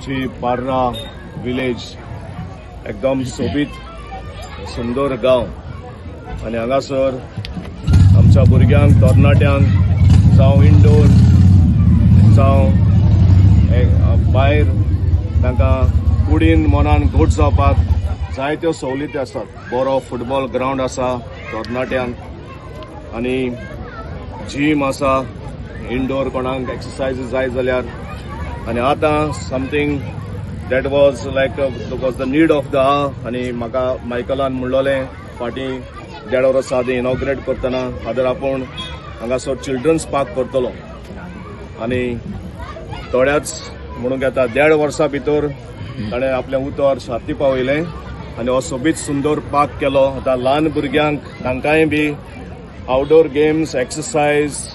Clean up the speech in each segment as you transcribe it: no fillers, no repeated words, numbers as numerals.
आमची पार्रा विलेज एकदम सोबीत सुंदर गांव आणि हांगासर आमच्या भुरग्यांक तरणाट्यांक जावं इंडोर जावं भायर तांकां कुडीन मनान घोट जावपाक जायत्यो सवलती आसात. बरो फुटबॉल ग्राउंड आसा तरणाट्यांक आनी जीम आसा इंडोर कोणाक एक्सरसायज जाय जाल्यार. आनी आतां something that was like was the need of the hour आनी म्हाका मायकलान म्हणलोलें फाटीं 1.5 वर्सां आदी इनॉग्रेट करतना फादर आपूण हांगासर चिल्ड्रन्स पार्क करतलो आनी थोड्याच म्हणूंक येता 1.5 वर्सां भितर ताणें आपलें उतर शाती पावयलें आनी हो सोबीत सुंदर पार्क केलो. आतां ल्हान भुरग्यांक तांकांय बी आउटडोर गेम्स एक्सरसायज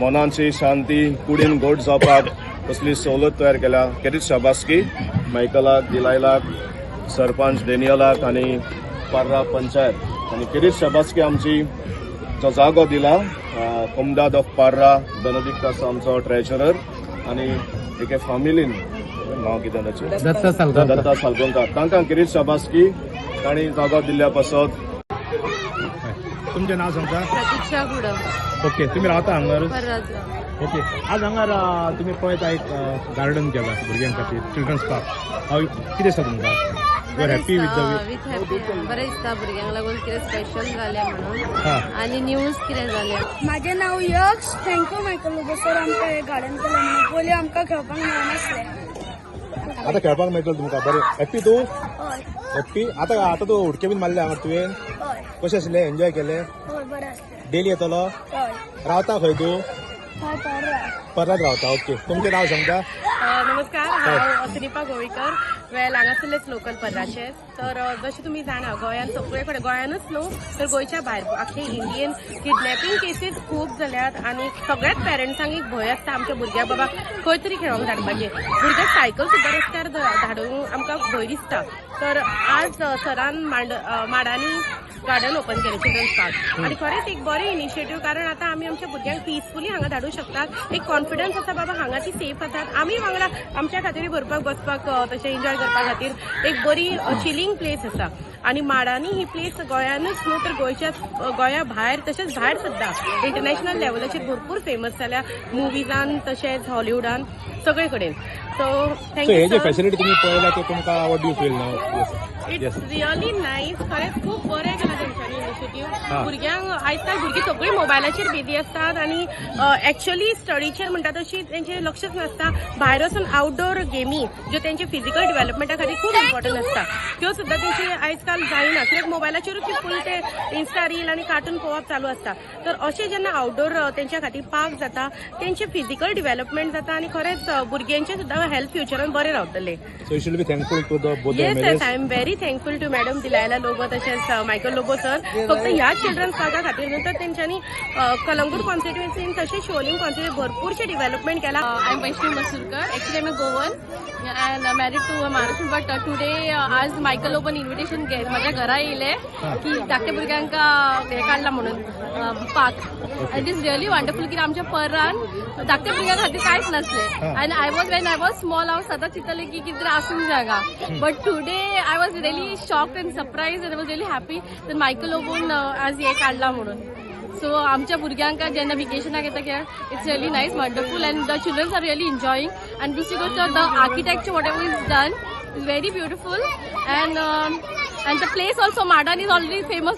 मनाची शांती कुडीन घोट जावपाक कसली सवलत तयार केल्या. केरीत शाबासकी मायकलाक दिलायलाक सरपंच डेनियलाक आनी पार्रा पंचायत आनी केरीत शाबासकी आमची जो जागो दिला कोमदाद ऑफ पार्रा बेनोदिक्ट आसा आमचो ट्रेजरर आनी एके फामिलीन नांव कितें ताचें दत्ता सालगोंकार तांकां केरीत शाबासकी तांणी जागो दिल्ल्या पासत. तुमचें नांव सांगता? प्रतीक्षा गुडम. ओके, तुम्ही रावता हांगार? पर्राजगांव. ओके, आज हांगार तुमी पळयता एक गार्डन केला भुरग्यां खातीर चिल्ड्रन्स पार्क. कितें दिसता तुमकां? यू आर हॅपी विथ बरें दिसता भुरग्यांक लागून कितें स्पेशल जालें म्हणून आनी न्यूज कितें जालें. माझे नाव यक्ष. थँक्यू मायकल लोबो सर आमकां हें गार्डन केलें म्हणून. पयलीं आमकां खेळपाक मेळनासलें. आतां खेळपाक मेळटलें तुमकां. बरें हॅपी तूं? हय हॅपी. आतां तूं उडके बीन मारले हांगा तुवें? हय कशें आसलें? एन्जॉय केलें? हय बरें आसलें. डेली येतलो? हय रावता खंय तूं? हय पर्रा. परत रावता. ओके, तुमचें नांव सांगता? नमस्कार, हांव सुदीपा गोविकर. वेल हांगासरलेच लोकल पर्राचे. तर जशें तुमी जाणा गोंयांत सगळे कडेन गोंयानूच न्हू तर गोंयच्या भायर आख्खे इंडियेन किडनॅपिंग केसीस खूब जाल्यात आनी सगळ्याच पेरंट्सांक एक भंय आसता आमच्या भुरग्याक बाबा खंय तरी खेळोंक धाडपाचें. भुरग्याक सायकल सुद्दां रस्त्यार धाडूंक आमकां भंय दिसता. तर आज सरान माडांनी गार्डन ओपन केलें चिल्ड्रन्स पार्क आनी खरेंच एक बरें इनिशिएटीव. कारण आतां आमी आमच्या भुरग्यांक पिसफुली हांगा धाडूंक शकतात. एक कॉन्फिडन्स आसा बाबा हांगा ती सेफ आसात. आमी वांगडा आमच्या खातीर भरपाक बसपाक तशें एन्जॉय करपा खातीर एक बरी चिलिंग प्लेस आसा. आनी माडांनी ही प्लेस गोंयानूच न्हू तर गोंया भायर तशेंच भायर सुद्दां इंटरनॅशनल लेवलाचेर भरपूर फेमस जाल्या मुविजान तशेंच हॉलिवुडान सगळे कडेन. So thank you. फॅसिलिटी तुम्ही पळयला ते तुमकां what do you feel now? It's really nice. खरेंच खूब बरें केलां तेंच्यांनी इनिशिएटीव. भुरग्यांक आयज काल भुरगीं सगळीं मोबायलाचेर बिजी आसतात आनी एक्चुअली स्टडीचेर म्हणटा तशी तेंचें लक्षच नासता. भायर वचून आउटडोर गेमी ज्यो तेंचे फिजिकल डेव्हलपमेंटा खातीर खूब इम्पॉर्टंट आसता त्यो सुद्दां तेंची आयज काल जायना. कित्याक मोबायलाचेरूच फूल ते इन्स्टा रील आनी कार्टून पळोवप चालू आसता. तर अशें जेन्ना आउटडोर तेंच्या खातीर पार्क जाता तेंचे फिजिकल डेव्हलपमेंट जाता आनी खरेंच भुरग्यांचें सुद्दां हेल्थ फ्युचरान बरें रावतलें. So you should be thankful to the both yes yes I am very thankful to madam Dalila Lobo तशेंच मायकल लोबो सर. फक्त ह्या चिल्ड्रन्स पार्का खातीर न्हू तर तेंच्यांनी कलंगूट कॉन्स्टिट्युएन्सीन तशेंच शिवोलीम कॉन्स्टिट्युएन्सी भरपूरशे डेव्हलपमेंट केला. I am Vaishnavi Masurkar. Actually I am Goan and married to Maharashtra but today आज मायकल ओपन इन्व्हिटेशन माझ्या घरा येयले की धाकटे भुरग्यांक हे काडला म्हणून park. It is really wonderful की आमच्या पर्रान धाकटे भुरग्यां खातीर कांयच नासलें. आनी वेन आय वॉज स्मॉल हांव सदांच चिंतलें की कितें तरी आसूंक जागा. But today I was really shocked and surprise and I was really happy तर मायकल ओपन आज हे काडला म्हणून. सो आमच्या भुरग्यांक जेन्ना वेकेशनाक येता की it's really nice wonderful and the childrens are really enjoying. And दुसरी गोष्ट the architecture whatever is done is very beautiful and the place also माडान इज ऑलरेडी फेमस.